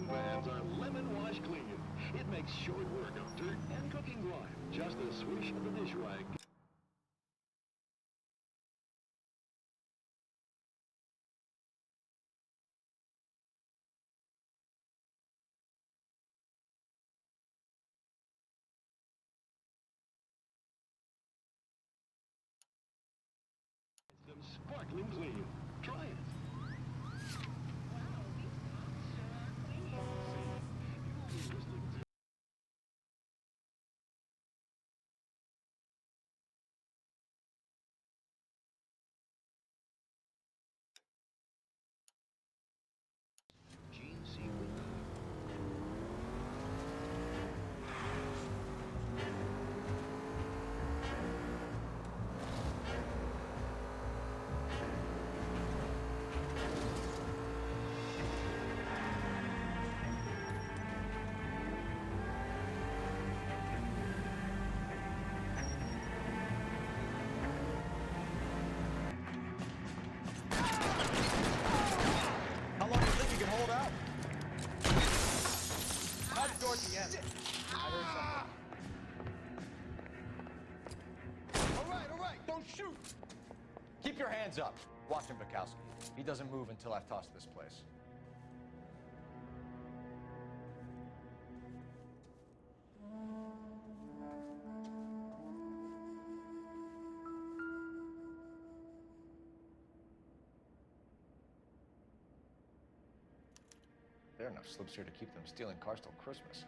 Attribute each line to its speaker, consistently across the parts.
Speaker 1: fans are lemon wash clean. It makes short work of dirt and cooking grime. Just a swish of the dish rag. Them sparkling clean. Try it.
Speaker 2: Keep your hands up. Watch him, Bukowski. He doesn't move until I've tossed this place. There are enough slips here to keep them stealing cars till Christmas.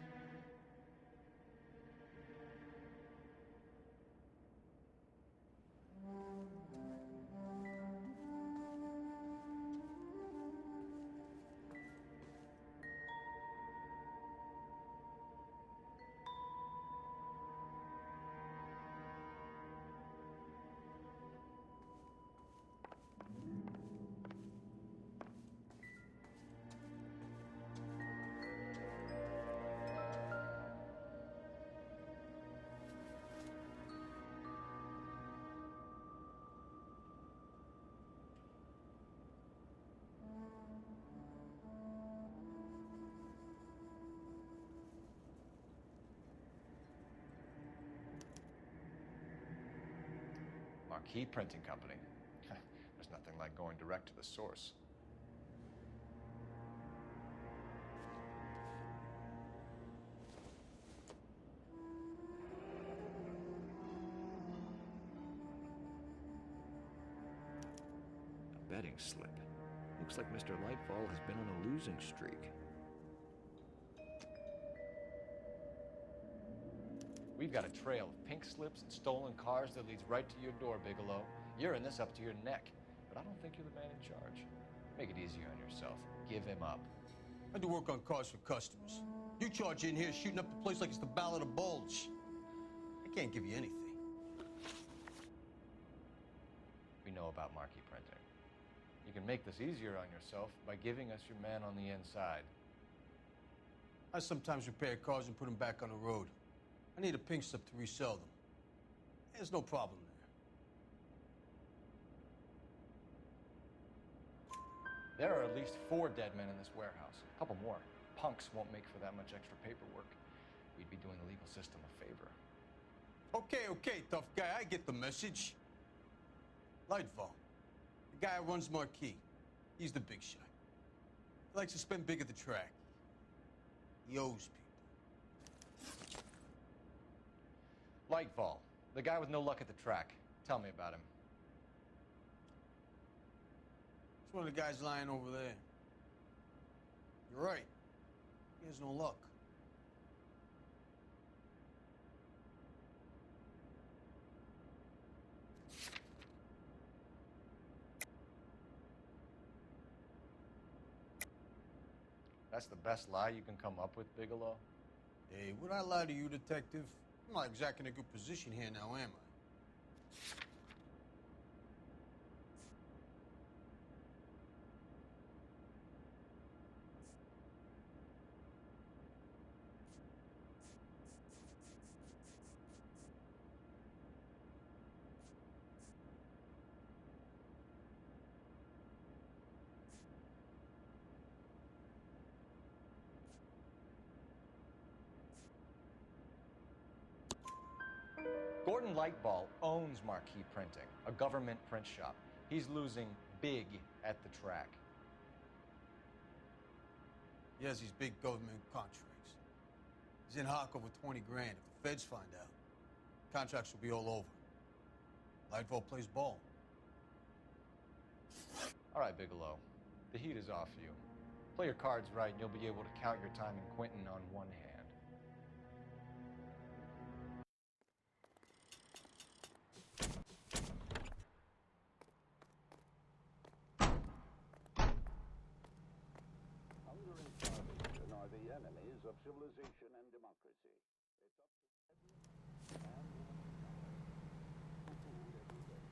Speaker 2: Aquí Printing Company. There's nothing like going direct to the source.
Speaker 3: A betting slip. Looks like Mr. Lightfall has been on a losing streak.
Speaker 2: We've got a trail of pink slips and stolen cars that leads right to your door, Bigelow. You're in this up to your neck, but I don't think you're the man in charge. Make it easier on yourself. Give him up.
Speaker 4: I do work on cars for customers. You charge in here shooting up the place like it's the Ballad of Bulge. I can't give you anything.
Speaker 2: We know about marquee printing. You can make this easier on yourself by giving us your man on the inside.
Speaker 4: I sometimes repair cars and put them back on the road. I need a pink slip to resell them. There's no problem there.
Speaker 2: There are at least 4 dead men in this warehouse. A couple more. Punks won't make for that much extra paperwork. We'd be doing the legal system a favor.
Speaker 4: Okay, tough guy. I get the message. Lightfall. The guy who runs Marquee. He's the big shot. He likes to spend big at the track. He owes people.
Speaker 2: Lightfall, the guy with no luck at the track. Tell me about him.
Speaker 4: It's one of the guys lying over there. You're right. He has no luck.
Speaker 2: That's the best lie you can come up with, Bigelow?
Speaker 4: Hey, would I lie to you, detective? I'm not exactly in a good position here now, am I?
Speaker 2: Gordon Lightball owns Marquee Printing, a government print shop. He's losing big at the track.
Speaker 4: He has these big government contracts. He's in hock over 20 grand. If the feds find out, contracts will be all over. Lightfall plays ball.
Speaker 2: All right, Bigelow. The heat is off you. Play your cards right and you'll be able to count your time in Quentin on one hand.
Speaker 1: Hunger and starvation are the enemies of civilization and democracy. It's up to every man, woman, and child who food every day.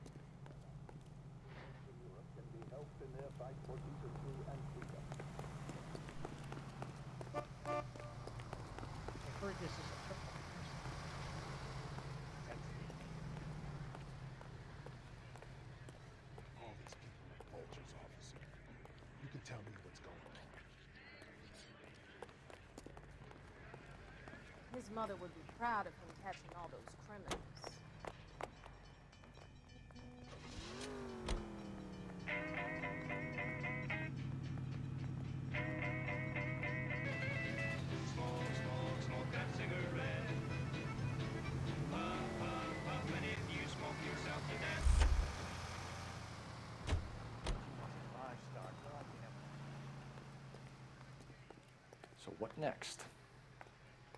Speaker 1: In Europe can be helped in their fight for decency and freedom.
Speaker 5: I've heard this is a triple person.
Speaker 6: All these people at Vulture's office. You can tell me what's going on.
Speaker 7: His mother would be proud of him catching all those criminals.
Speaker 8: Smoke that cigarette. Puff, and if you smoke yourself to death.
Speaker 2: So what next?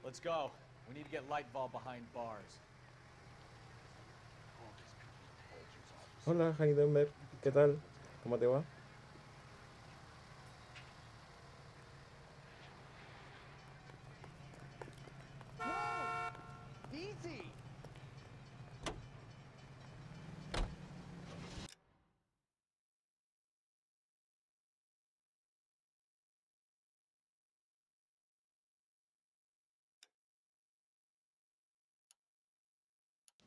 Speaker 9: Let's go. We need to get Lightball behind bars.
Speaker 10: Hola, Heidenberg. ¿Qué tal? ¿Cómo te va?
Speaker 9: Easy!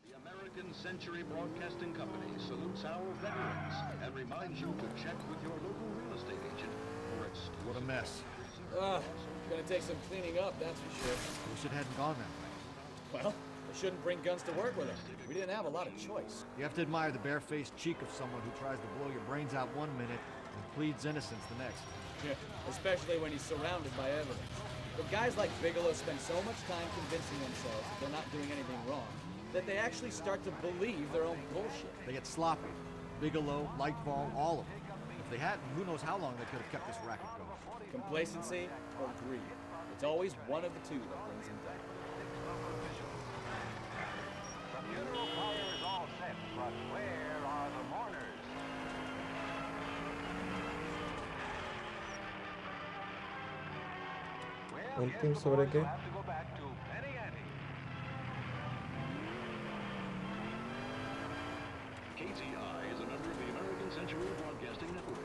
Speaker 1: The American Century Broadcasting Company salutes our veterans and reminds you to check with your local real estate agent for exclusive.
Speaker 3: What a mess.
Speaker 9: Gonna take some cleaning up, that's for sure.
Speaker 3: Wish it hadn't gone that way.
Speaker 9: Well, they shouldn't bring guns to work with us. We didn't have a lot of choice.
Speaker 3: You have to admire the barefaced cheek of someone who tries to blow your brains out one minute and pleads innocence the next.
Speaker 9: Yeah, especially when he's surrounded by evidence. But guys like Bigelow spend so much time convincing themselves that they're not doing anything wrong, that they actually start to believe their own bullshit.
Speaker 3: They get sloppy. Bigelow, Lightball, all of them. If they hadn't, who knows how long they could have kept this racket going.
Speaker 9: Complacency or greed. It's always one of the two that brings them down.
Speaker 1: The funeral pyre is all set, but where are the mourners?
Speaker 10: ¿Un team sobre qué?
Speaker 1: Have to go back to Penny Ante. KTI is a member of the American Century Broadcasting Network.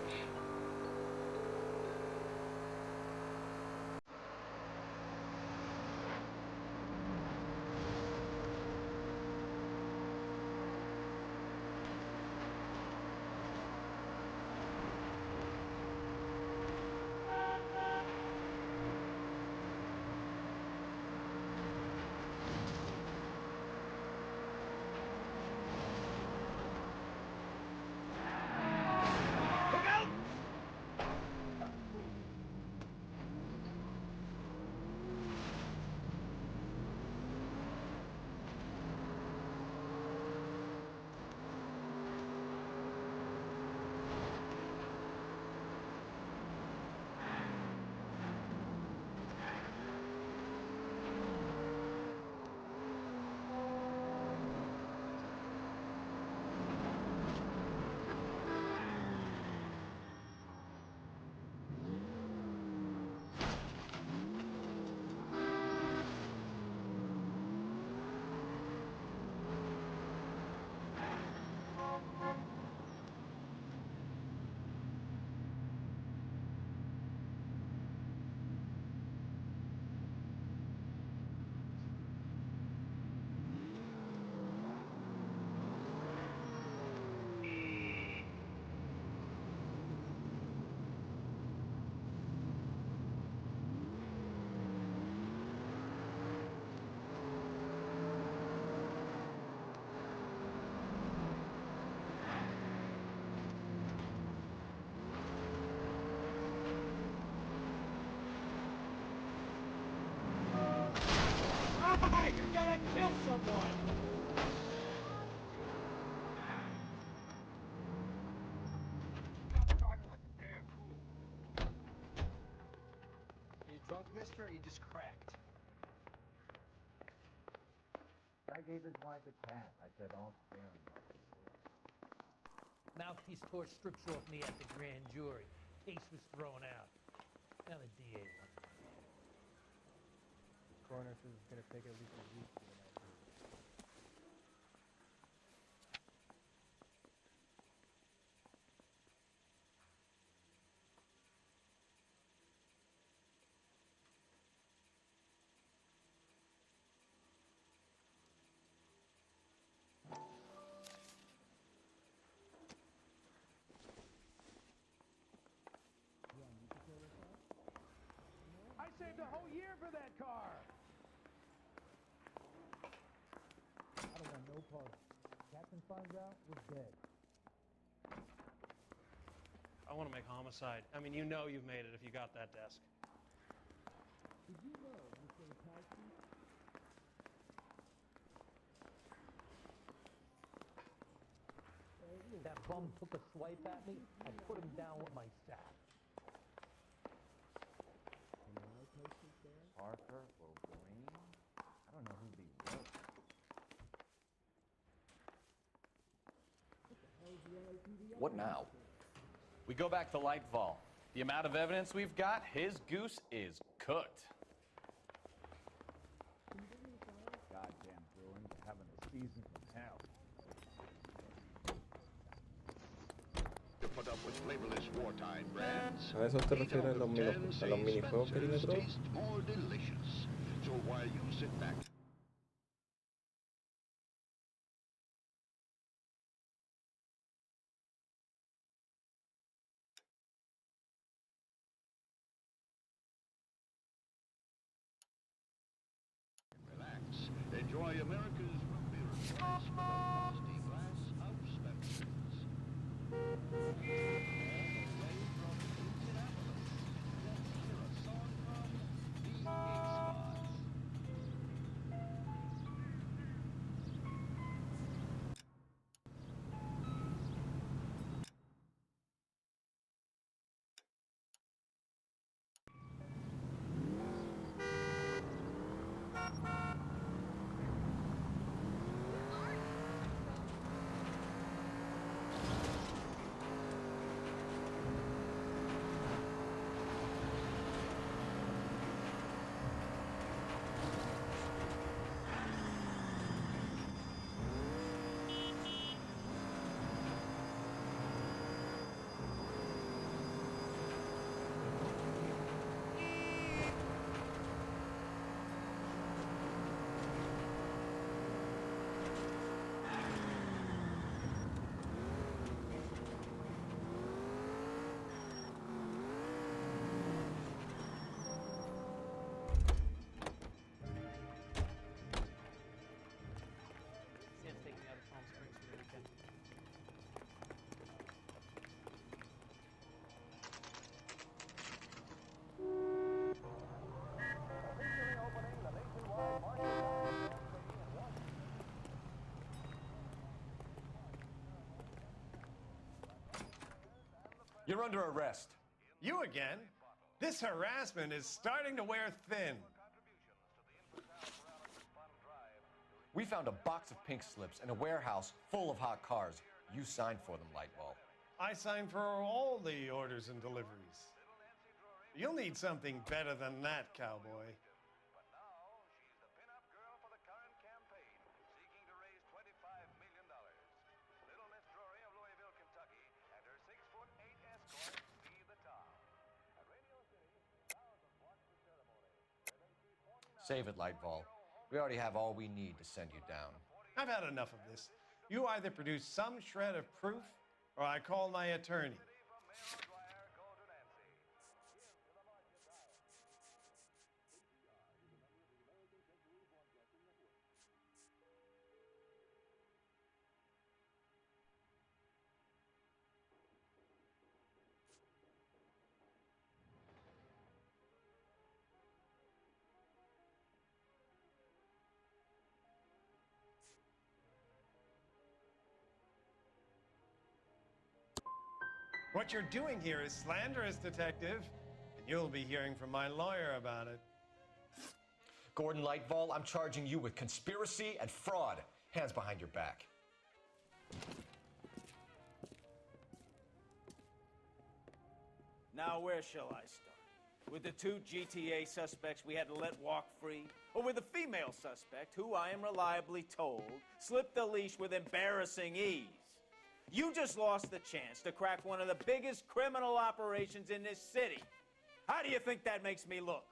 Speaker 8: Kill someone!
Speaker 11: Are you drunk, mister, or you just cracked?
Speaker 12: I gave his wife a cat. I said, don't scare him.
Speaker 5: Mouthpiece tore strips off me at the grand jury. Case was thrown out. Now the DA wants it.
Speaker 10: The coroner says it's gonna take at least a week to get out here.
Speaker 8: I saved a whole year for that car!
Speaker 12: I don't want no part. Captain finds out, we're dead.
Speaker 13: I want to make homicide. I mean, you know you've made it if you got that desk.
Speaker 12: Did you know Mr. Latowski?
Speaker 5: That bum took a swipe at me. I put him down with my sack.
Speaker 12: Parker or Green? I don't know who'd be worse.
Speaker 2: What now? We go back to Lightfall. The amount of evidence we've got, his goose is cooked.
Speaker 12: Goddamn Bruins are having a season from hell.
Speaker 1: To put up with flavorless wartime brands.
Speaker 10: ¿A eso te refieres a los minijuegos que tiene Pro?
Speaker 1: Taste more delicious. So while you sit back. Relax. Enjoy America's root beer choice with a frosty glass of Spencer's.
Speaker 5: Sam's taking me out of Palm Springs for the weekend.
Speaker 2: You're under arrest.
Speaker 13: You again? This harassment is starting to wear thin.
Speaker 2: We found a box of pink slips in a warehouse full of hot cars. You signed for them, Lightball.
Speaker 13: I signed for all the orders and deliveries. You'll need something better than that, cowboy.
Speaker 1: But now she's the pin-up girl for the current campaign, seeking to raise $25 million. Little Miss Drury of Louisville, Kentucky, and her 6'8" escort speed the town. At Radio City, thousands watch the ceremony, where they see 49...
Speaker 2: Save it, Lightball. We already have all we need to send you down.
Speaker 13: I've had enough of this. You either produce some shred of proof, or I call my attorney. What you're doing here is slanderous, Detective. And you'll be hearing from my lawyer about it.
Speaker 2: Gordon Lightfall, I'm charging you with conspiracy and fraud. Hands behind your back.
Speaker 14: Now, where shall I start? With the 2 GTA suspects we had to let walk free? Or with the female suspect, who I am reliably told slipped the leash with embarrassing ease? You just lost the chance to crack one of the biggest criminal operations in this city. How do you think that makes me look?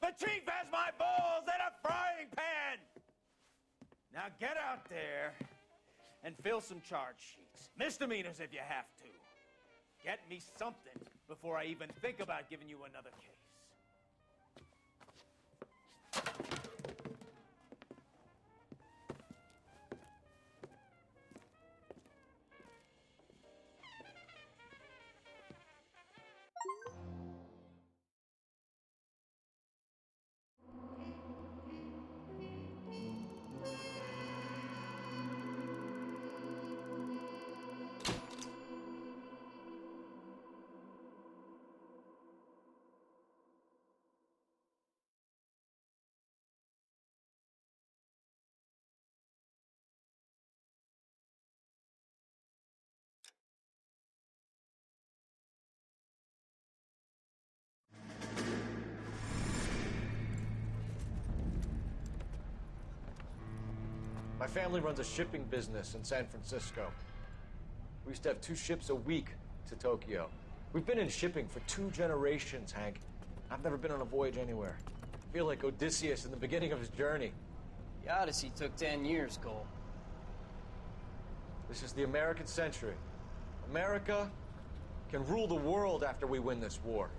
Speaker 14: The chief has my balls in a frying pan! Now get out there and fill some charge sheets. Misdemeanors if you have to. Get me something before I even think about giving you another case.
Speaker 2: My family runs a shipping business in San Francisco. We used to have 2 ships a week to Tokyo. We've been in shipping for 2 generations, Hank. I've never been on a voyage anywhere. I feel like Odysseus in the beginning of his journey.
Speaker 11: The Odyssey took 10 years, Cole.
Speaker 2: This is the American century. America can rule the world after we win this war.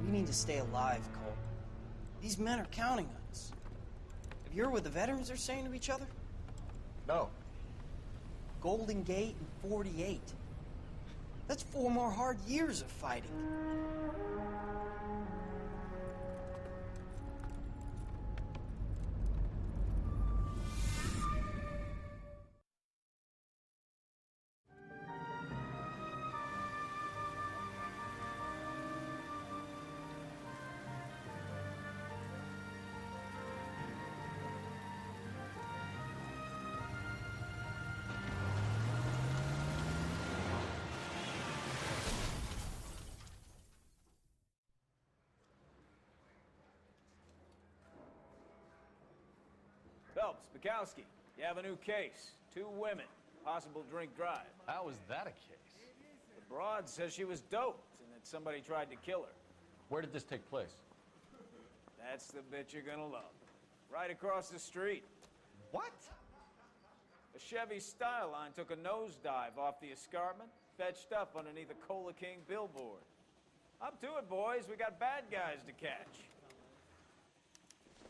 Speaker 11: We need to stay alive, Cole. These men are counting on us. Have you heard what the veterans are saying to each other?
Speaker 2: No.
Speaker 11: Golden Gate and 48. That's 4 more hard years of fighting.
Speaker 14: Phelps, Bukowski, you have a new case. 2 women, possible drink drive.
Speaker 2: How was that a case?
Speaker 14: The broad says she was doped and that somebody tried to kill her.
Speaker 2: Where did this take place?
Speaker 14: That's the bit you're gonna love. Right across the street.
Speaker 2: What?
Speaker 14: A Chevy Style Line took a nosedive off the escarpment, fetched up underneath a Cola King billboard. Up to it, boys. We got bad guys to catch.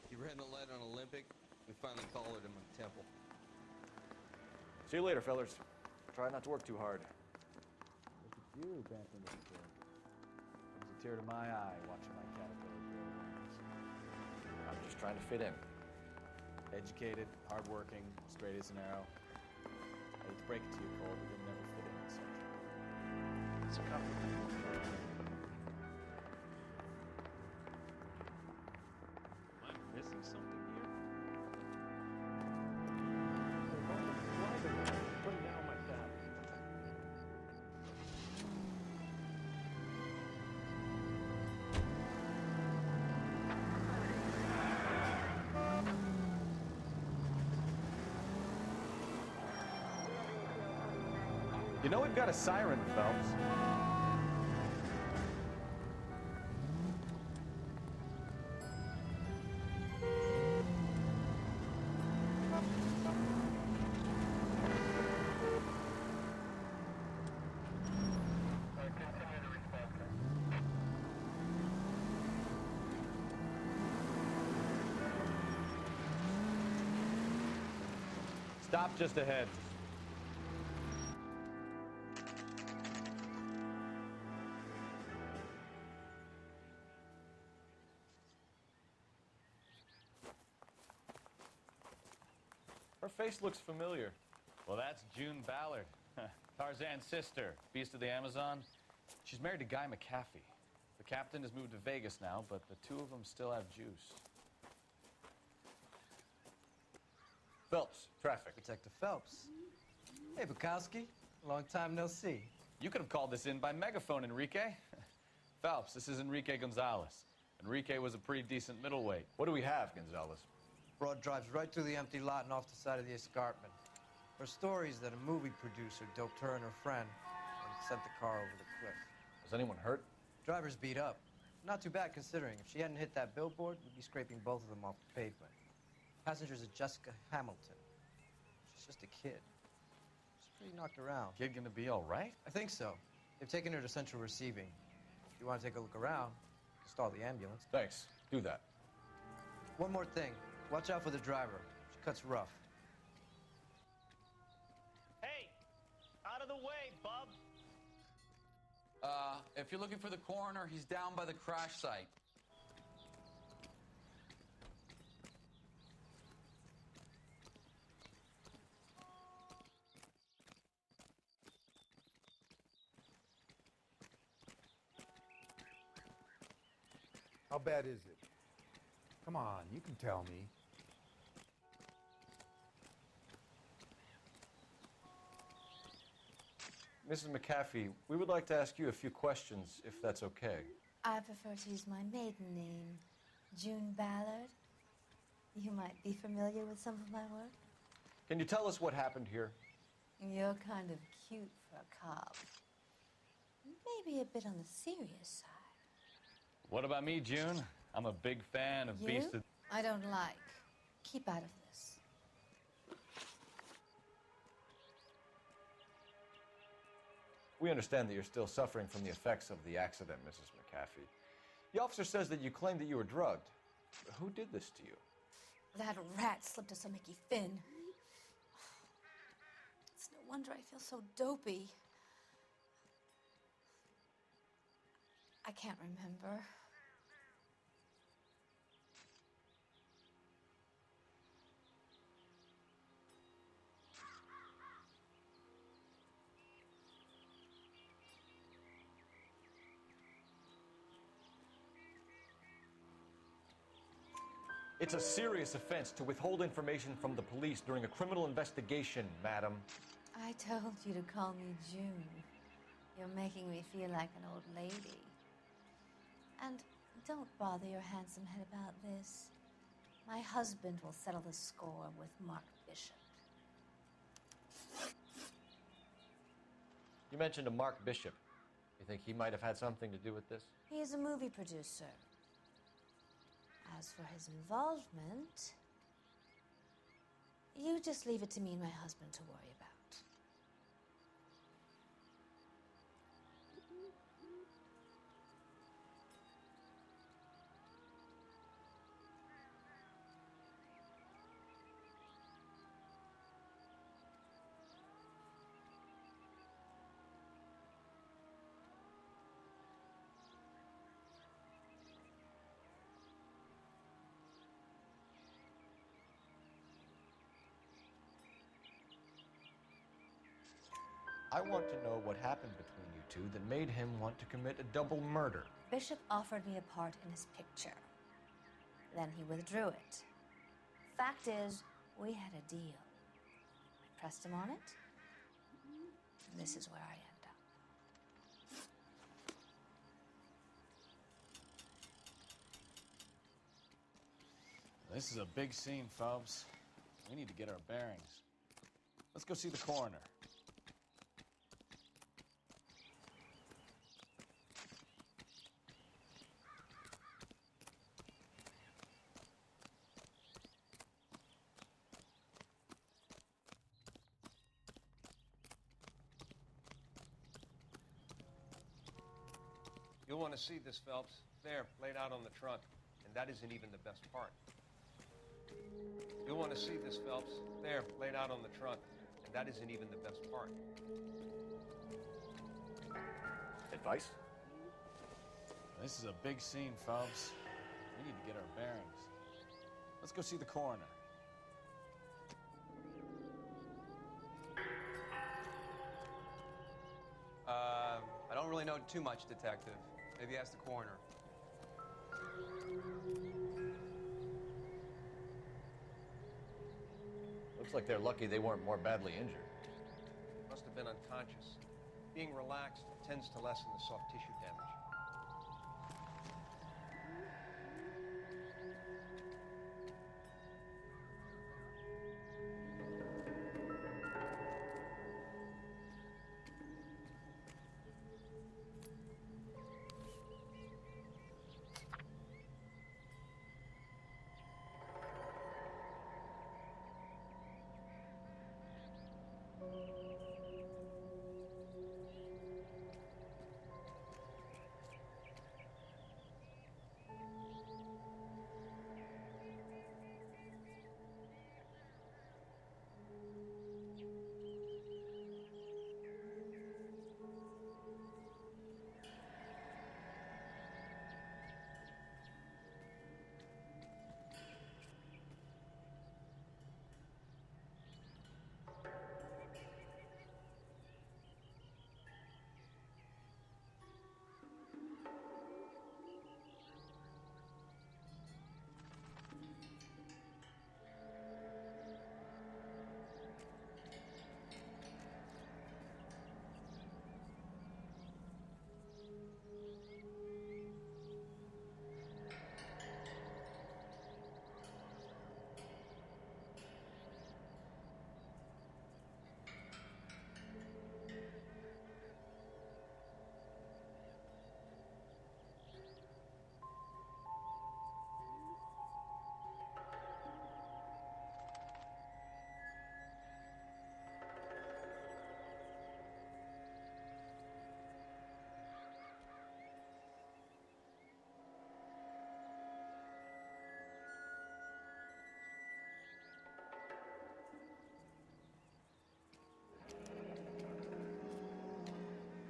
Speaker 15: You ran a light on Olympic? We finally collared him on Temple.
Speaker 2: See you later, fellas. Try not to work too hard.
Speaker 12: Look at you dancing with the kids.
Speaker 2: Brings a tear to my eye watching my caterpillar grow wings. I'm just trying to fit in. Educated, hardworking, straight as an arrow. I hate to break it to you, Cole, but you'll never fit in this country. It's a compliment.
Speaker 9: Am I missing something here?
Speaker 5: Putting down my tab.
Speaker 2: You know we've got a siren, Phelps. Stop just ahead. Her face looks familiar.
Speaker 16: Well, that's June Ballard, Tarzan's sister, beast of the Amazon.
Speaker 2: She's married to Guy McAfee. The captain has moved to Vegas now, but the two of them still have juice. Phelps, traffic.
Speaker 16: Detective Phelps. Hey, Bukowski. Long time no see.
Speaker 2: You could have called this in by megaphone, Enrique. Phelps, this is Enrique Gonzalez. Enrique was a pretty decent middleweight. What do we have, Gonzalez?
Speaker 16: Broad drives right through the empty lot and off the side of the escarpment. Her story is that a movie producer doped her and her friend and sent the car over the cliff.
Speaker 2: Was anyone hurt?
Speaker 16: Driver's beat up. Not too bad considering. If she hadn't hit that billboard, we'd be scraping both of them off the pavement. Passenger's a Jessica Hamilton. She's just a kid. She's pretty knocked around.
Speaker 2: Kid gonna be all right?
Speaker 16: I think so. They've taken her to central receiving. If you want to take a look around, you can stall the ambulance.
Speaker 2: Thanks. Do that.
Speaker 16: One more thing. Watch out for the driver. She cuts rough.
Speaker 14: Hey, out of the way, bub.
Speaker 17: If you're looking for the coroner, he's down by the crash site.
Speaker 6: How bad is it? Come on, you can tell me.
Speaker 2: Mrs. McAfee, we would like to ask you a few questions, if that's okay.
Speaker 18: I prefer to use my maiden name, June Ballard. You might be familiar with some of my work.
Speaker 2: Can you tell us what happened here?
Speaker 18: You're kind of cute for a cop. Maybe a bit on the serious side.
Speaker 2: What about me, June? I'm a big fan of
Speaker 18: You?
Speaker 2: Beast of...
Speaker 18: I don't like. Keep out of this.
Speaker 2: We understand that you're still suffering from the effects of the accident, Mrs. McAfee. The officer says that you claimed that you were drugged. Who did this to you?
Speaker 18: That rat slipped us a Mickey Finn. It's no wonder I feel so dopey. I can't remember.
Speaker 2: It's a serious offense to withhold information from the police during a criminal investigation, madam.
Speaker 18: I told you to call me June. You're making me feel like an old lady. And don't bother your handsome head about this. My husband will settle the score with Mark Bishop.
Speaker 2: You mentioned a Mark Bishop. You think he might have had something to do with this?
Speaker 18: He is a movie producer. As for his involvement, you just leave it to me and my husband to worry about.
Speaker 2: I want to know what happened between you two that made him want to commit a double murder.
Speaker 18: Bishop offered me a part in his picture. Then he withdrew it. Fact is, we had a deal. I pressed him on it, and this is where I end up.
Speaker 2: This is a big scene, Phelps. We need to get our bearings. Let's go see the coroner.
Speaker 15: You'll want to see this, Phelps. There, laid out on the trunk. And that isn't even the best part. You'll want to see this, Phelps. There, laid out on the trunk. And that isn't even the best part.
Speaker 2: Advice? This is a big scene, Phelps. We need to get our bearings. Let's go see the coroner.
Speaker 15: I don't
Speaker 16: really know too much, Detective. Maybe ask the coroner.
Speaker 2: Looks like they're lucky they weren't more badly injured.
Speaker 15: Must have been unconscious. Being relaxed tends to lessen the soft tissue damage.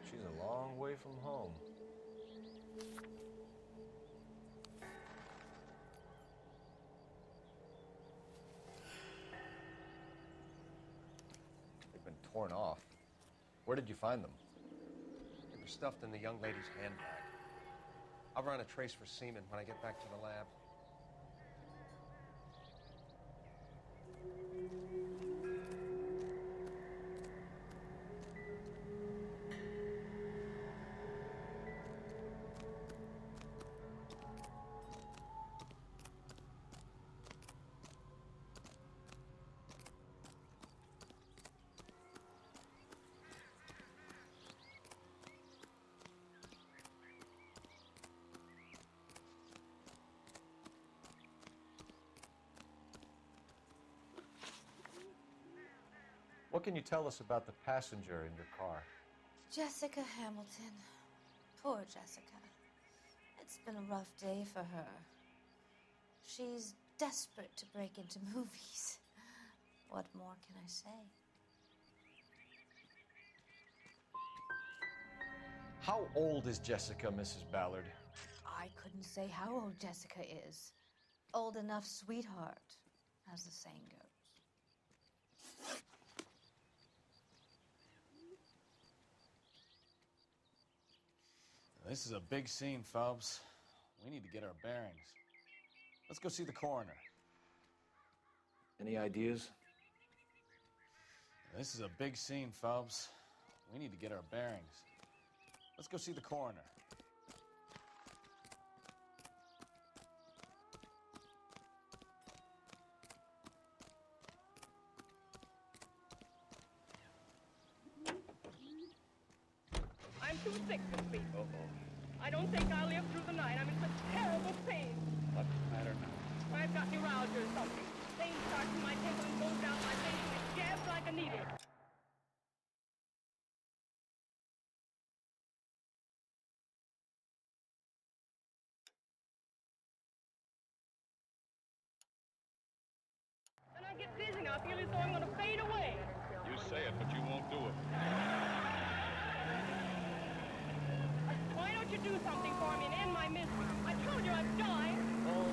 Speaker 2: She's a long way from home. They've been torn off. Where did you find them?
Speaker 15: They were stuffed in the young lady's handbag. I'll run a trace for semen when I get back to the lab.
Speaker 2: What can you tell us about the passenger in your car?
Speaker 18: Jessica Hamilton. Poor Jessica. It's been a rough day for her. She's desperate to break into movies. What more can I say?
Speaker 2: How old is Jessica, Mrs. Ballard?
Speaker 18: I couldn't say how old Jessica is. Old enough, sweetheart, as the saying goes.
Speaker 2: This is a big scene, Phelps. We need to get our bearings. Let's go see the coroner. Any ideas? This is a big scene, Phelps. We need to get our bearings. Let's go see the coroner.
Speaker 19: I'm too sick to speak. I don't think I'll live through the night. I'm in such terrible pain.
Speaker 20: What's the matter now?
Speaker 19: I've got neuralgia or something. Pain starts in my temple and goes down my face and it jabs like a needle. And I get dizzy and I feel as though I'm going to fade away.
Speaker 20: You say it, but you won't do it.
Speaker 19: Why don't you do something for me and end my misery? I told you I'm dying.
Speaker 20: Oh,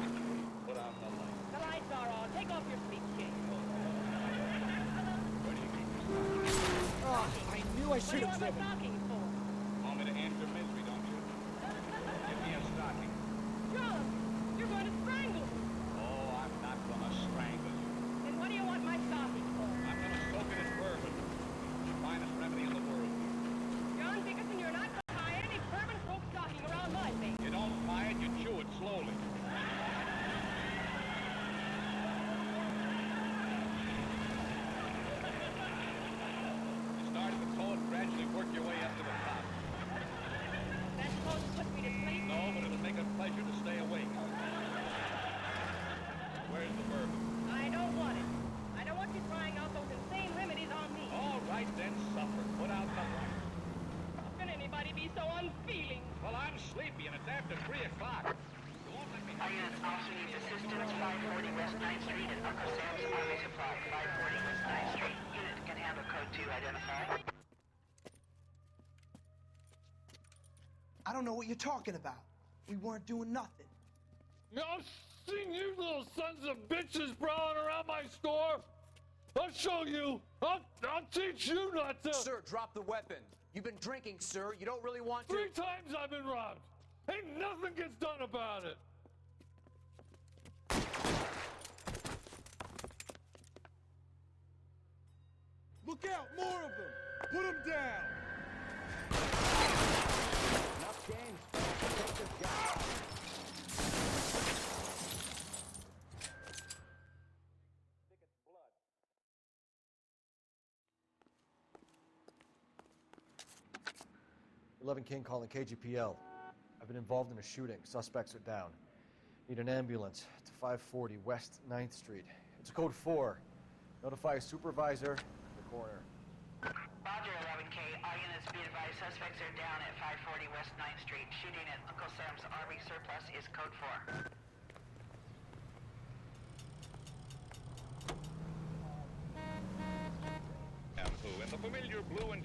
Speaker 20: put on the light.
Speaker 19: The lights are on. Take off your speaking.
Speaker 9: Oh, I knew I should have
Speaker 19: What are
Speaker 9: driven.
Speaker 19: you talking for?
Speaker 20: Want me to hand your
Speaker 21: identify?
Speaker 8: I don't know what you're talking about. We weren't doing nothing.
Speaker 22: I've seen you little sons of bitches prowling around my store. I'll show you. I'll teach you not to.
Speaker 23: Sir, drop the weapon. You've been drinking, sir. You don't really want to.
Speaker 22: 3 times I've been robbed. Ain't nothing gets done about it.
Speaker 6: Look out, more of them! Put them down!
Speaker 21: Enough games. Take this guy. Thicket's blood.
Speaker 2: King calling KGPL. I've been involved in a shooting. Suspects are down. Need an ambulance to 540 West 9th Street. It's code 4. Notify a supervisor and the coroner.
Speaker 21: Roger, 11K. All units be advised, suspects are down at 540 West 9th Street. Shooting at Uncle Sam's Army surplus is code 4.
Speaker 20: And who in the familiar blue and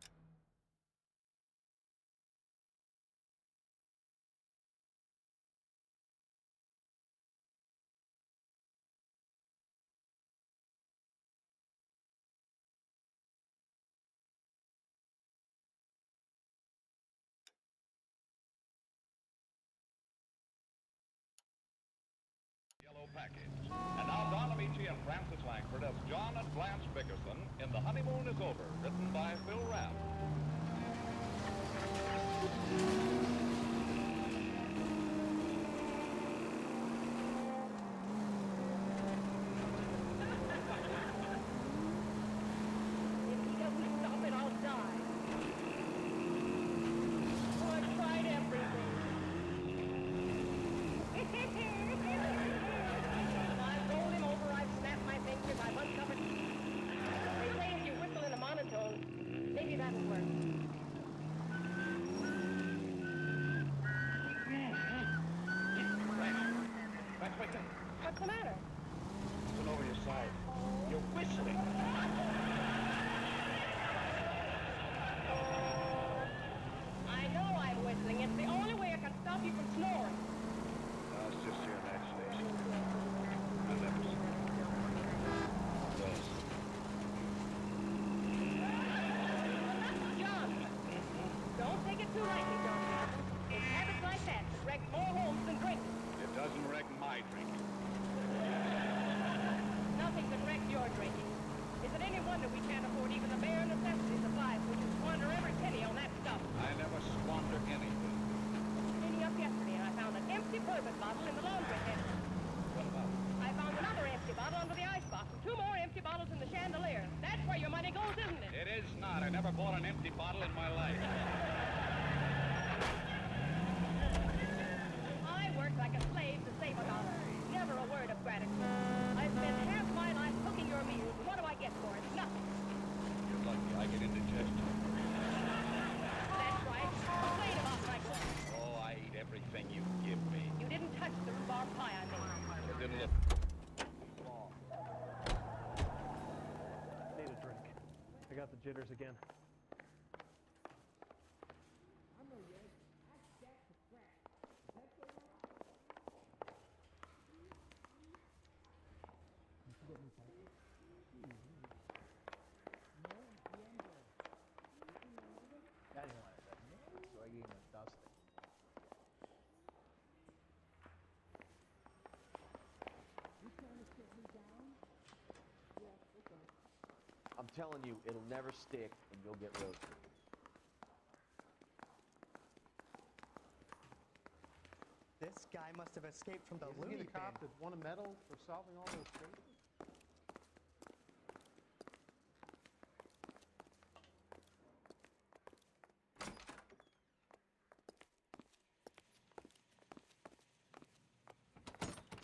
Speaker 20: package. And now Don Amici and Francis Langford as John and Blanche Bickerson in The Honeymoon is Over, written by Phil Rapp.
Speaker 19: If he doesn't stop it, I'll die. Oh, I tried everything. I've rolled him over, I've snapped my fingers, I've uncovered. They say if you whistle in a monotone, maybe that'll work.
Speaker 20: Wait.
Speaker 19: What's the matter?
Speaker 20: Listen over your side. You're whistling.
Speaker 19: I know I'm whistling. It's the only way I can stop you from snoring.
Speaker 20: No, it's just your imagination. I never see it.
Speaker 19: John, don't take it too lightly, John. It's habits like that that wreck more homes than drinking.
Speaker 20: It doesn't wreck my drinking.
Speaker 19: Nothing can wreck your drinking. Is it any wonder we can't afford even the bare necessities of life? We just squander every penny on that stuff.
Speaker 20: I never squander anything.
Speaker 19: Cleaning up yesterday, and I found an empty bourbon bottle in the laundry bin.
Speaker 20: What about it?
Speaker 19: I found another empty bottle under the icebox, and 2 more empty bottles in the chandelier. That's where your money goes, isn't it?
Speaker 20: It is not. I never bought an empty bottle in my life.
Speaker 19: I worked like a slave to save a dollar. Never a word of gratitude. I spent half my life cooking your meals, and what do I get for it? Nothing.
Speaker 20: You're lucky. I get indigestion.
Speaker 19: That's right. Complain about my cooking.
Speaker 20: Oh, I eat everything you give me.
Speaker 19: You didn't touch the rhubarb pie I made.
Speaker 20: It didn't look long.
Speaker 24: Need a drink. I got the jitters again.
Speaker 25: I'm telling you, it'll never stick, and you'll get roasted.
Speaker 26: This guy must have escaped from the
Speaker 12: Isn't he
Speaker 26: loony
Speaker 12: the
Speaker 26: bin.
Speaker 12: cop that won a medal for solving all those cases?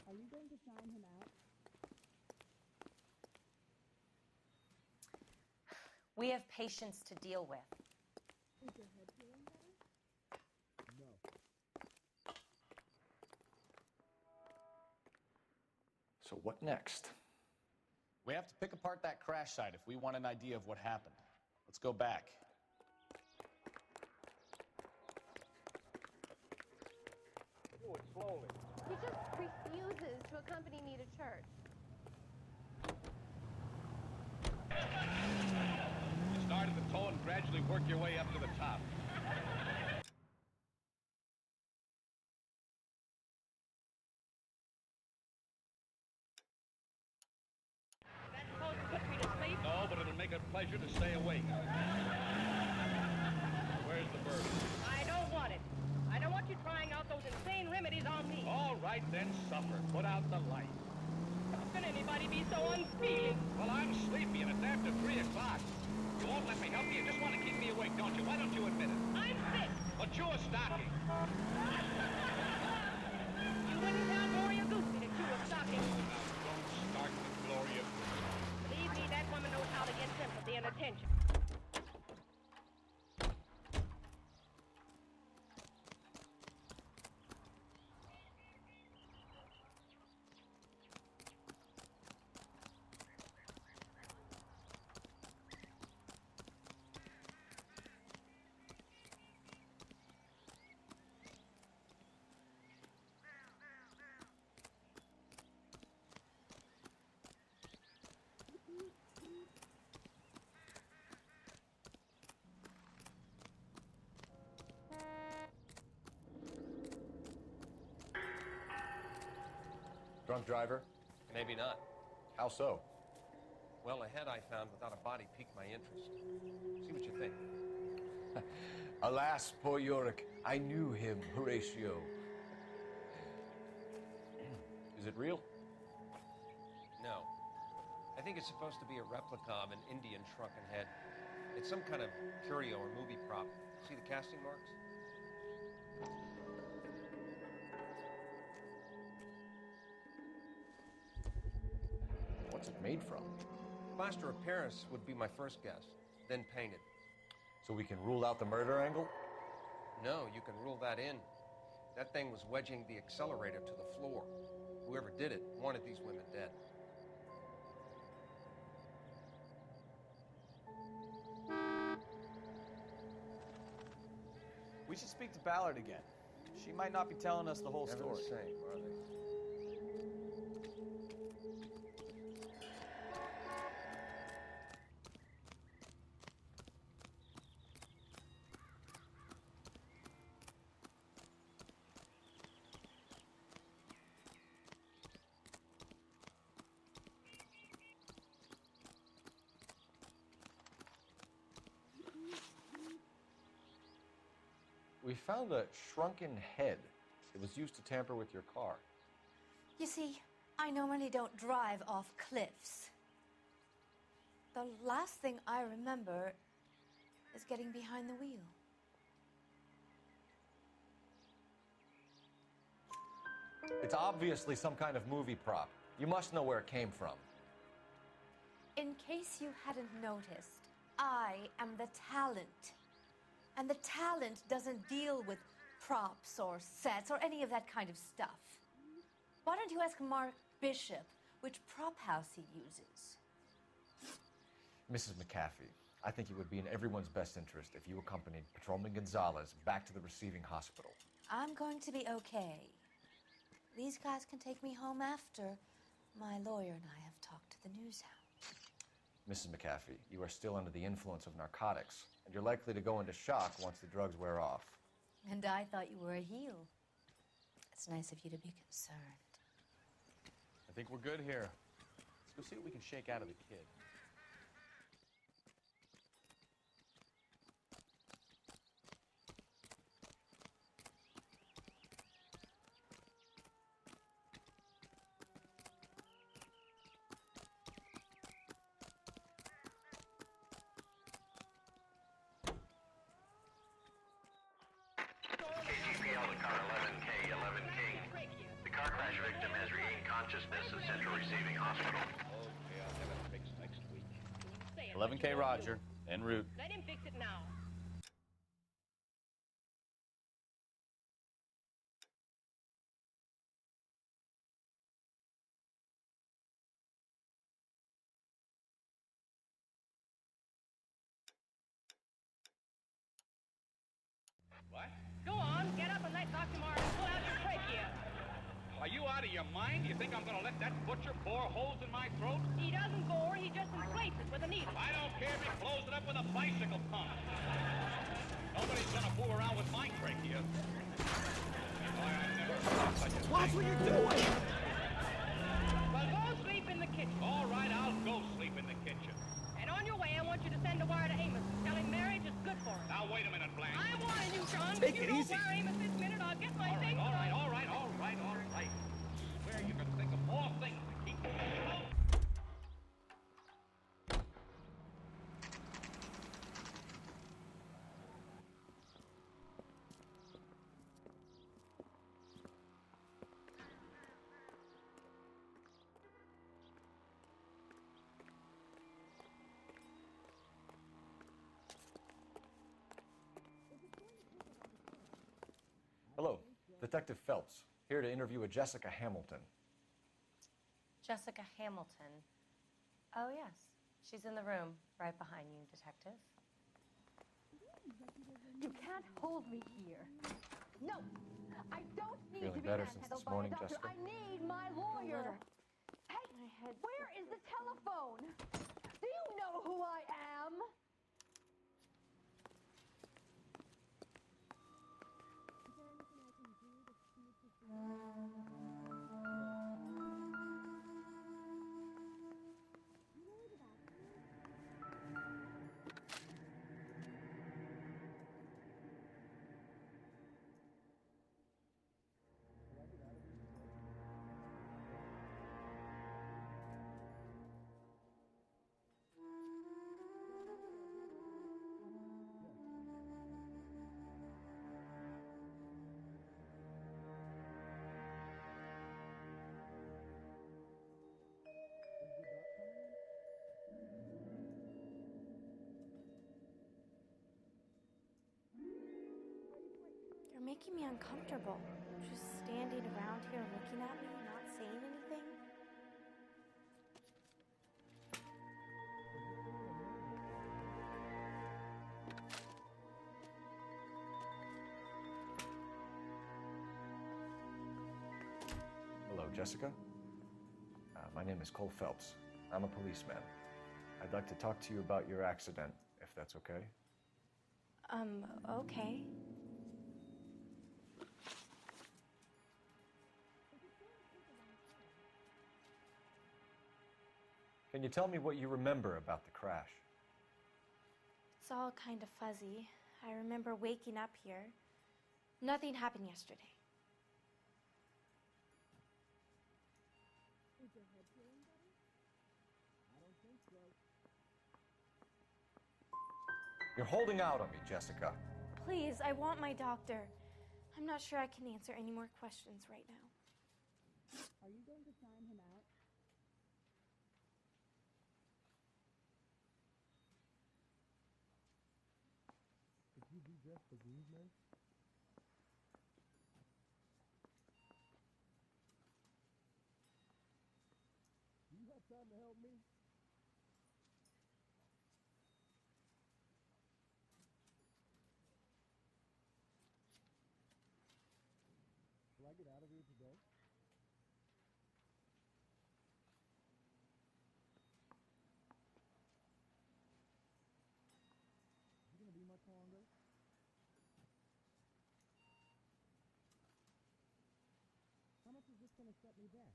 Speaker 7: Are you going to sign him out?
Speaker 27: We have patients to deal with.
Speaker 7: Is your head feeling better?
Speaker 12: No.
Speaker 2: So what next?
Speaker 9: We have to pick apart that crash site if we want an idea of what happened.
Speaker 2: Let's go back.
Speaker 15: Do it slowly.
Speaker 1: He just refuses to accompany me to church.
Speaker 20: You start at the toe and gradually work your way up to the top.
Speaker 19: That's supposed to put me to sleep?
Speaker 20: No, but it'll make a pleasure to stay awake. Where's the bird?
Speaker 19: I don't want it. I don't want you trying out those insane remedies on me.
Speaker 20: All right, then suffer. Put out the light.
Speaker 19: How can anybody be so unfeeling?
Speaker 20: Well, I'm sleepy and it's after 3 o'clock. You won't let me help you. You just want to keep me awake, don't you? Why don't you admit it?
Speaker 19: I'm sick.
Speaker 20: But chew a stocking.
Speaker 19: You wouldn't tell Gloria Goosey to chew a stocking.
Speaker 20: Now, don't start with Gloria.
Speaker 19: Believe me, that woman knows how to get sympathy and attention.
Speaker 2: Drunk driver?
Speaker 15: Maybe not.
Speaker 2: How so?
Speaker 15: Well, a head I found without a body piqued my interest. See what you think.
Speaker 2: Alas, poor Yorick, I knew him, Horatio. Is it real?
Speaker 15: No. I think it's supposed to be a replica of an Indian shrunken head. It's some kind of curio or movie prop. See the casting marks?
Speaker 2: What's it made from?
Speaker 15: Plaster of Paris would be my first guess, then painted.
Speaker 2: So we can rule out the murder angle?
Speaker 15: No, you can rule that in. That thing was wedging the accelerator to the floor. Whoever did it wanted these women dead.
Speaker 2: We should speak to Ballard again. She might not be telling us the whole
Speaker 15: Never
Speaker 2: story.
Speaker 15: the same, are they?
Speaker 2: We found a shrunken head. It was used to tamper with your car.
Speaker 18: You see, I normally don't drive off cliffs. The last thing I remember is getting behind the wheel.
Speaker 2: It's obviously some kind of movie prop. You must know where it came from.
Speaker 18: In case you hadn't noticed, I am the talent. And the talent doesn't deal with props or sets or any of that kind of stuff. Why don't you ask Mark Bishop which prop house he uses?
Speaker 2: Mrs. McAfee, I think it would be in everyone's best interest if you accompanied Patrolman Gonzalez back to the receiving hospital.
Speaker 18: I'm going to be okay. These guys can take me home after my lawyer and I have talked to the news hound.
Speaker 2: Mrs. McAfee, you are still under the influence of narcotics, and you're likely to go into shock once the drugs wear off.
Speaker 18: And I thought you were a heel. It's nice of you to be concerned.
Speaker 2: I think we're good here. Let's go see what we can shake out of the kid.
Speaker 21: KGPL to car 11K, 11K. The car crash victim has regained consciousness at Central Receiving Hospital.
Speaker 20: Okay, I'll have it fixed next week.
Speaker 2: 11K Roger, en route.
Speaker 19: Let him fix it now.
Speaker 20: What?
Speaker 19: Go on, get up and let Dr. Martin pull out your trachea.
Speaker 20: Are you out of your mind? You think I'm gonna let that butcher bore holes in my throat?
Speaker 19: He doesn't bore, he just inflates it with a needle.
Speaker 20: I don't care if he blows it up with a bicycle pump. Nobody's gonna fool around with my trachea.
Speaker 9: Watch what you're doing!
Speaker 19: Well, go sleep in the kitchen.
Speaker 20: All right, I'll go sleep in the kitchen.
Speaker 19: And on your way, I want you to send a wire to Amos telling marriage is good for him.
Speaker 20: Now, wait a minute, Blanche.
Speaker 19: I warn you, John.
Speaker 9: Take
Speaker 19: if
Speaker 9: it
Speaker 19: you
Speaker 9: easy.
Speaker 19: don't wire Amos this minute, I'll get my things.
Speaker 20: All right. Where you can think of more things to keep me alone.
Speaker 2: Hello, Detective Phelps, here to interview a Jessica Hamilton.
Speaker 27: Jessica Hamilton. Oh, yes. She's in the room right behind you, Detective.
Speaker 1: You can't hold me here. No, I don't need
Speaker 2: Feeling
Speaker 1: to be
Speaker 2: better since
Speaker 1: manhandled
Speaker 2: this
Speaker 1: by a
Speaker 2: morning,
Speaker 1: doctor.
Speaker 2: Jessica?
Speaker 1: I need my lawyer. Hey, where is the telephone? Do you know who I am?
Speaker 3: You're making me uncomfortable. Just standing around here looking at me, not saying anything.
Speaker 2: Hello, Jessica. My name is Cole Phelps. I'm a policeman. I'd like to talk to you about your accident, if that's okay.
Speaker 3: Okay.
Speaker 2: Can you tell me what you remember about the crash?
Speaker 3: It's all kind of fuzzy. I remember waking up here. Nothing happened yesterday.
Speaker 2: You're holding out on me, Jessica.
Speaker 3: Please, I want my doctor. I'm not sure I can answer any more questions right now.
Speaker 4: Are you going to sign him out?
Speaker 12: Could you be just the groomsman? Do you have time to help me? Will I get out of here today? You gonna be much longer? How much is this gonna set me back?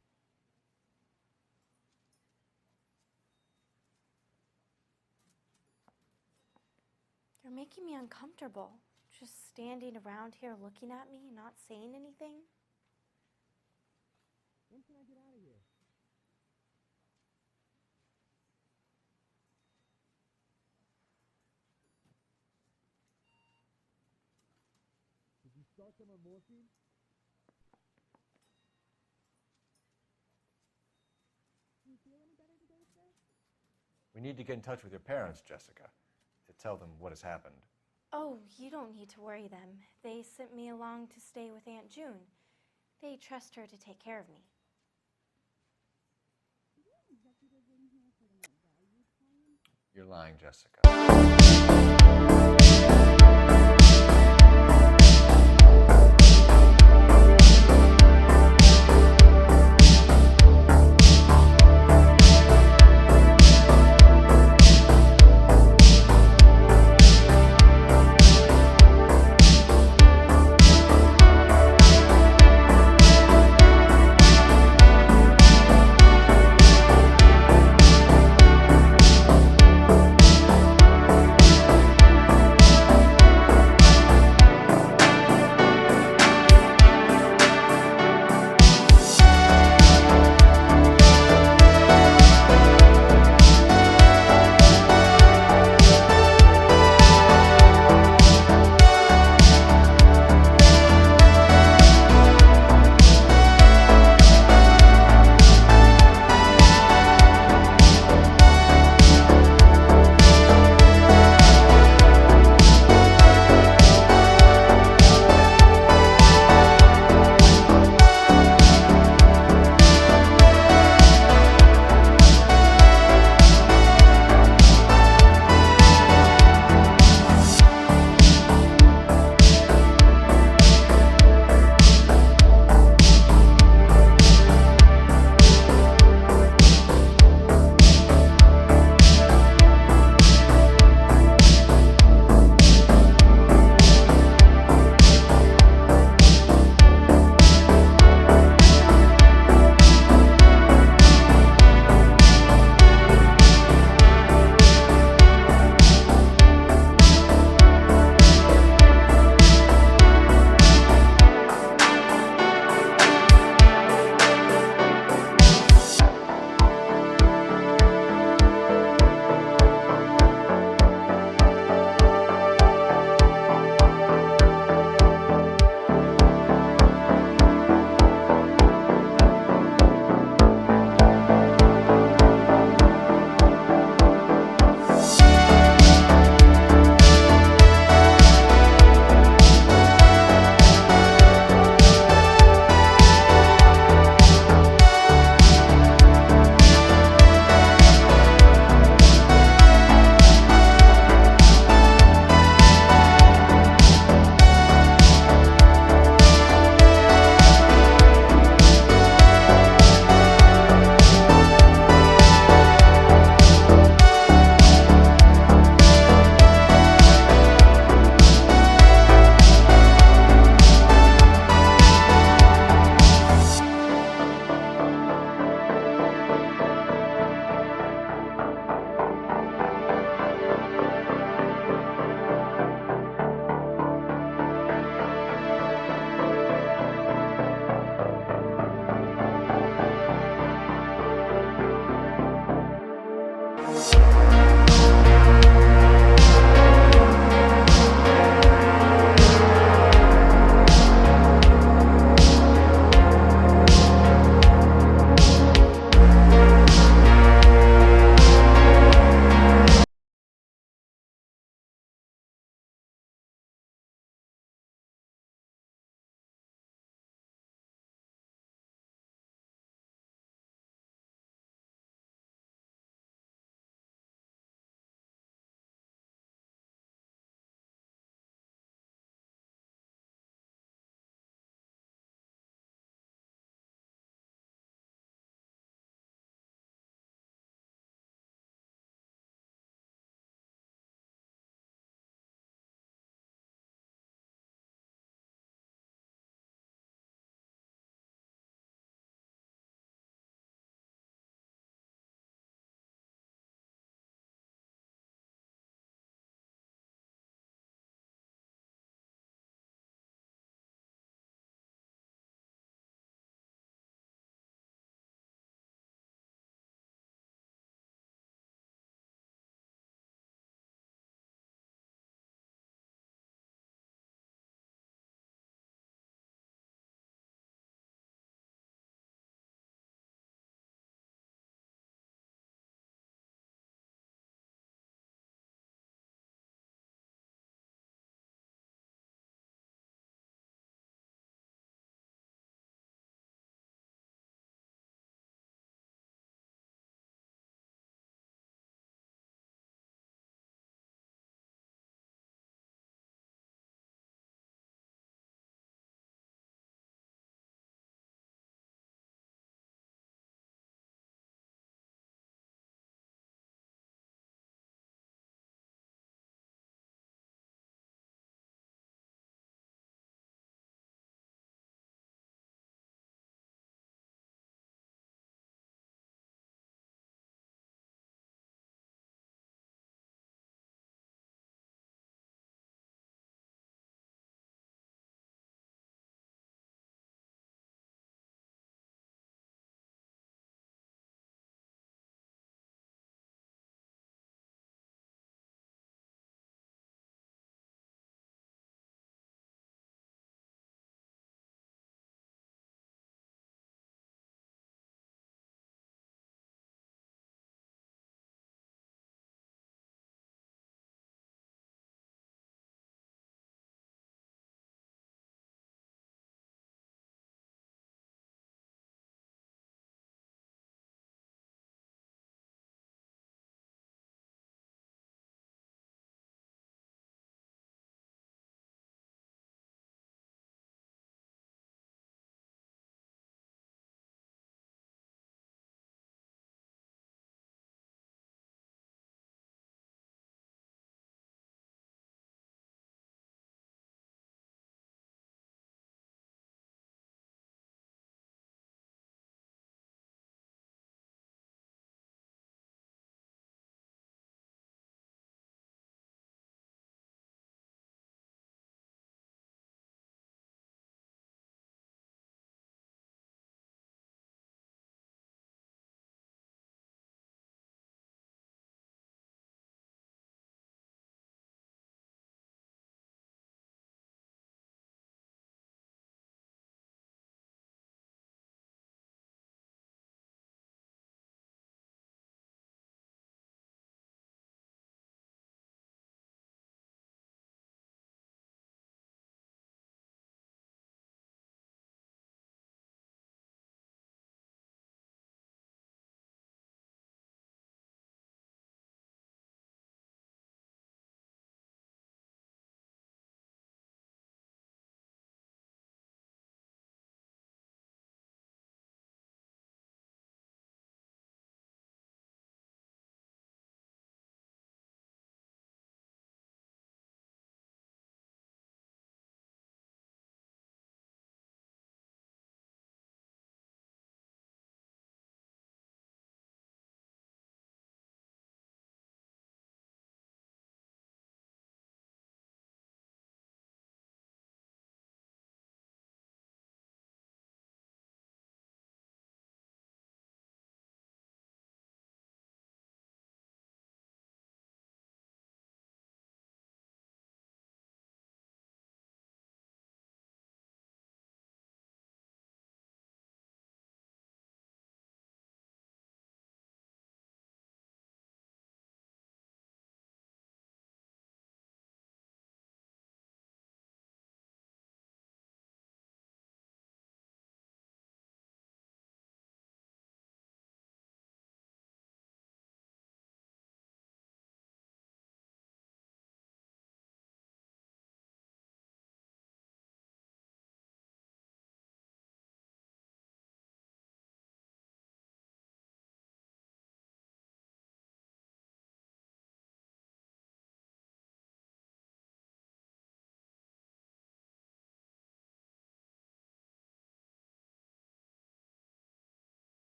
Speaker 3: You're making me uncomfortable. Just standing around here looking at me, not saying anything.
Speaker 12: When can I get out of here? Did you start them on morphine?
Speaker 4: Do you feel any better today, sir?
Speaker 2: We need to get in touch with your parents, Jessica, to tell them what has happened.
Speaker 3: Oh, you don't need to worry them. They sent me along to stay with Aunt June. They trust her to take care of me.
Speaker 2: You're lying, Jessica.